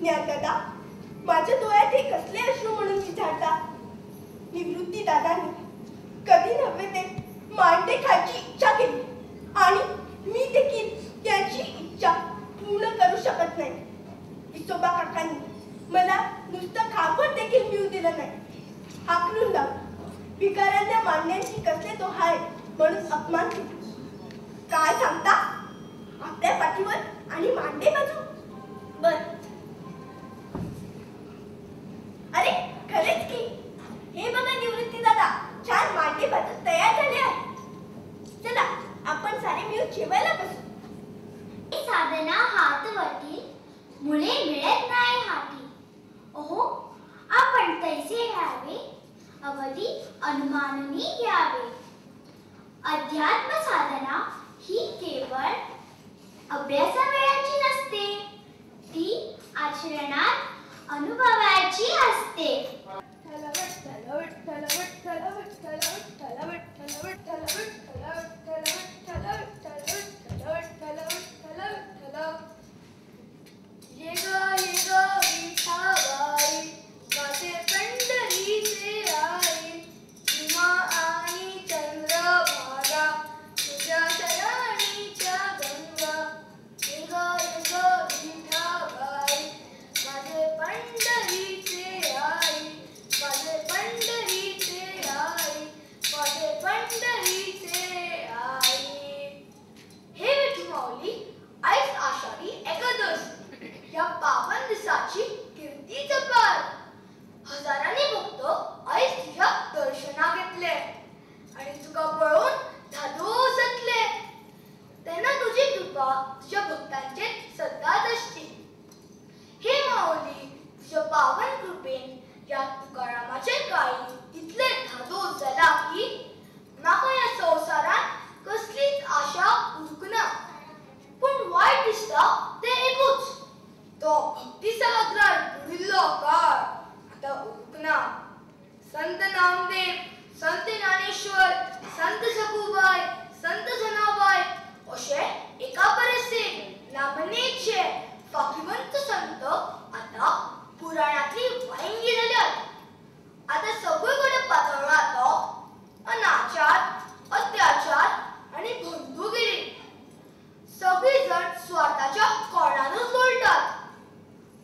ज्ञानदादा, माझ्या डोळ्यात हे कसले अश्रू म्हणून विचारतात. निवृत्ती दादांनी कधी नव्हे ते मांडे खायची इच्छा केली आणि मी देखील त्यांची इच्छा पूर्ण करू शकत नाही. विसोबा काकांनी मला नुसतं खापर देखील मिळू दिलं नाही. हाकलून लावलं. भिकाऱ्यांच्या मांड्यांची कसले तो हाय म्हणून अपमान केला. काय सांगता? आपल्या पाठीवर आणि मांडे बाजू. बर, अरे खरेच की. हे बघा निवृत्ती दादा, छान मांडे बाजू तयार झाले आहे. चला आपण सारे मिळून जेवायला बसू. साधना हात वरती मुळे मिळत नाही हाती. ओहो, आपण पैसे घ्यावे. अव अवधी अनुमाननी घ्यावे. अध्यात्म साधना ही केवळ अभ्यासावेळाची नसते, ती आचरणात अनुभवायची असते. ये ग विठाबाई माझे पंढरीचे आई, भीमा आणि चंद्रभागा तुझ्या शरणीच्या गंगा. ये ग विठाबाई माझे पंढरीचे आई, माझे पंढरीचे आई, माझे पंढरीचे आई. हे विठू माऊली, आज आषाढी एकादशी या पावन दिवसाची कीर्ती जपाल. हजारांनी भक्त आज तुझ्या दर्शना घेतले आणि तुका पळून धादोसतले. त्यांना तुझी कृपा तुझ्या भक्तांचे सदाच असते. हे माऊली, तुझ्या पावन कृपेन या तुकारामाचे काळी इतले धादोस झाला की माका या संसारात कसलीच आशा उरकना. पण वाईट दिसता ते एकूच, तो भक्ती सागरात बुडिल्लो काळ आता उरकना. संत नामदेव, संत ज्ञानेश्वर, संत सखुबाई, संत जनाबाई असे एका बरेचसे नामनेचे फाकीवंत संत आता पुराणातली वांगी झाल्यात. आता सगळीकडे पातळात अनाचार, अत्याचार आणि बंधुगिरी. सगळी जण स्वार्थाच्या कोणानच बोलतात.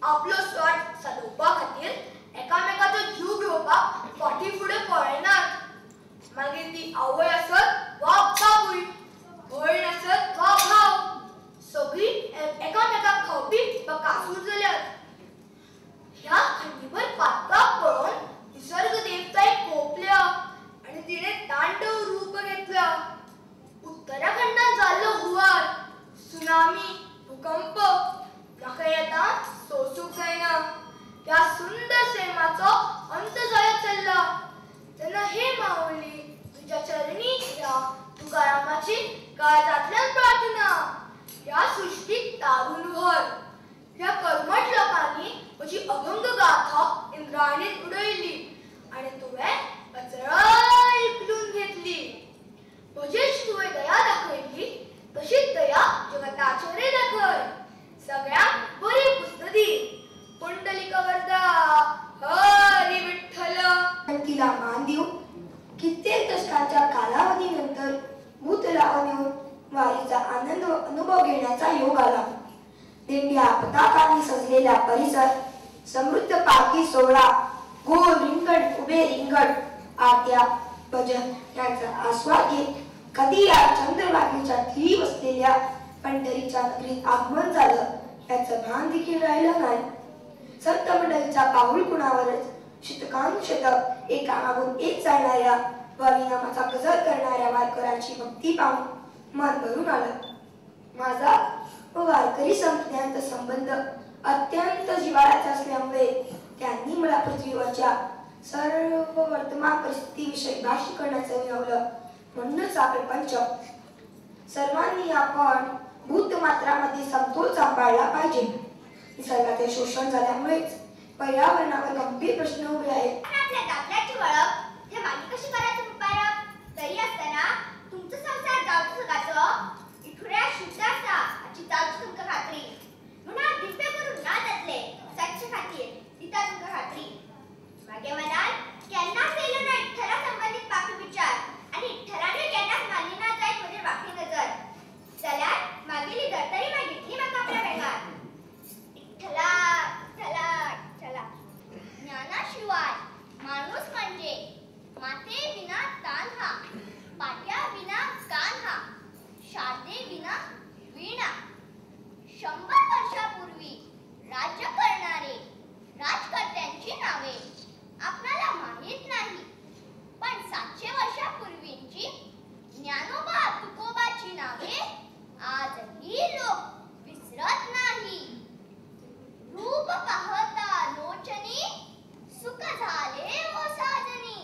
आपलो स्वार्थ साधोवपा खातीर एकामेकाचो जीव घेवपाक फाटी फुडें पळयनात. मागीर ती आवय आसत वा बापूय, भयण आसत वा भाव, सगळी एकामेकाक खावपी बकासूर जाल्यात. ह्या खंडीभर पातळाक पळोवन निसर्ग देवताय कोपल्या आणि तिने तांडव रूप घेतला. उत्तराखंडात जाल्लो हुवार, सुनामी, भूकंप म्हाका येता सोसूंक जायना. त्या सुंदर सैमाचो अंत जायत चल्ला. तेन्ना हे माऊली, तुझ्या चरणी या तुकारामाची काळजांतल्यान प्रार्थना. या सृष्टीक तारून व्हर. या कर्मठ लोकांनी म्हजी अभंग गाथा इंद्रायणीत उडयली आणि तुवें अचराय इकलून घेतली. म्हजेच तुवें दया दाखयली, तशीच दया जगताचेरय दाखय. सगळ्यांक बरी पुस्त दी. पुंडलिका वरदा हरी विठ्ठल. तिला मान देऊ कित्येक दशकांच्या कालावधीनंतर भूत लावणीवर वारीचा आनंद अनुभव घेण्याचा योग आला. दिंड्या पताकांनी सजलेला परिसर, समृद्ध पालखी सोहळा, गोल रिंगण, उभे रिंगण, आरत्या, भजन यांचा आस्वाद घेत कधी या चंद्रभागेच्या खिळी बसलेल्या पंढरीच्या नगरीत आगमन झालं याचं भान देखील राहिलं नाही. संत मंडळीच्या पाऊल कुणावरच शतकानुशतक एकामागून एक चालणाऱ्या हरिनामाचा गजर करणाऱ्या वारकऱ्यांची भक्ती पाहून मन भरून आलं. माझा व वारकरी संप्रदायांचा संबंध अत्यंत जिव्हाळ्याचा असल्यामुळे त्यांनी मला पृथ्वीवरच्या सर्व वर्तमान परिस्थितीविषयी भाष्य करण्याचं विनवलं. म्हणूनच आपले पंच सर्वांनी आपण भूतमात्रामध्ये समतोल सांभाळला पाहिजे. निसर्गाचे शोषण झाल्यामुळेच पर्यावरणावर गंभीर प्रश्न उभे आहेत. आपल्या दाखल्याची ओळख हे मागे कशी करायचं मुबारक. तरी असताना तुमचं संसार गावचं सगळ्याचं इथुऱ्या शुद्ध असा याची जाऊची तुमका खात्री. म्हणून दिव्य करून ना जातले स्वच्छ खातीर दिता तुमका खात्री. मागे म्हणाल केन्नाच केलं नाही इठ्ठला संबंधित पापी विचार आणि इठ्ठलाने केन्नाच मानली ना जाय म्हणजे वाकडी नजर. जाल्यार मागेली धर्तरी मागितली म्हाका आपल्या वेगार. इठ्ठला इठ्ठला इठ्ठला. ज्ञानाशिवाय माणूस म्हणजे माते विना तान हा, पाट्या विना कान हा, शारदे विना वीणा. 100 वर्षापूर्वी राज्य करणारे राजकर्त्यांची नावे आपल्याला माहित नाही, पण 700 वर्षापूर्वीची ज्ञानोबा तुकोबाची नावे आजही लोक विसरत नाही. रूप पाहता लोचनी सुख झाले ओ साजनी,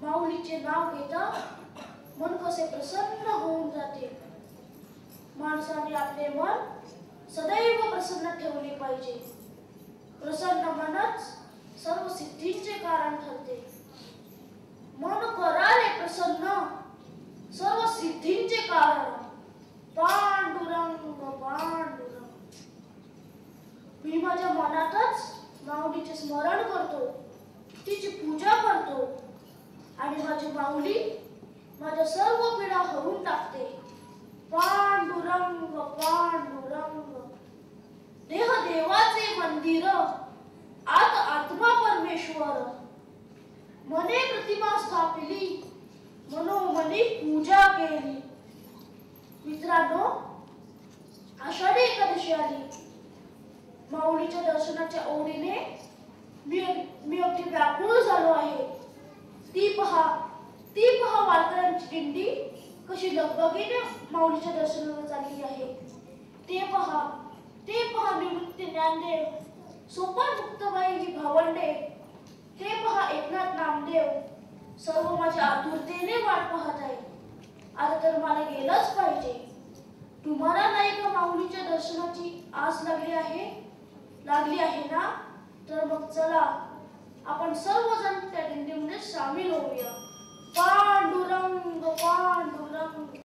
माऊलीचे नाव घेता मन कसे प्रसन्न होऊन जाते. माणसाने आपले मन सदैव प्रसन्न ठेवले पाहिजे. प्रसन्न मनच सर्व सिद्धींचे कारण ठरते. मन कराले प्रसन्न सर्व सिद्धींचे कारण. पांडुरंग पांडुरंग. मी माझ्या मनातच माऊलीचे स्मरण करतो, तिची पूजा करतो आणि माझी माऊली माझ्या सर्व पीडा हरून टाकते. पांडुरंग पांडुरंग. देह देवाचे मंदिर, आत आत्मा परमेश्वर. मने प्रतिमा स्थापिली, मनोमनी पूजा केली. मित्रांनो, आषाढी एकादशी आली. माऊलीच्या दर्शनाच्या ओढीने मी अगदी व्याकुळ झालो आहे. ती पहा वारकऱ्यांची दिंडी कशी लगबगीने माऊलीच्या दर्शनाला चालली आहे. ते पहा निवृत्ती ज्ञानदेव, सोपान मुक्ताबाईंची भावंडे. ते पहा एकनाथ नामदेव. सर्व माझ्या आतुरतेने वाट पाहत आहे. आता तर मला गेलंच पाहिजे. तुम्हाला नाही का माऊलीच्या दर्शनाची आस लागली आहे ना? तर मग चला आपण सर्वजण त्या दिंडीमध्ये सामील होऊया. पांडुरंग पांडुरंग.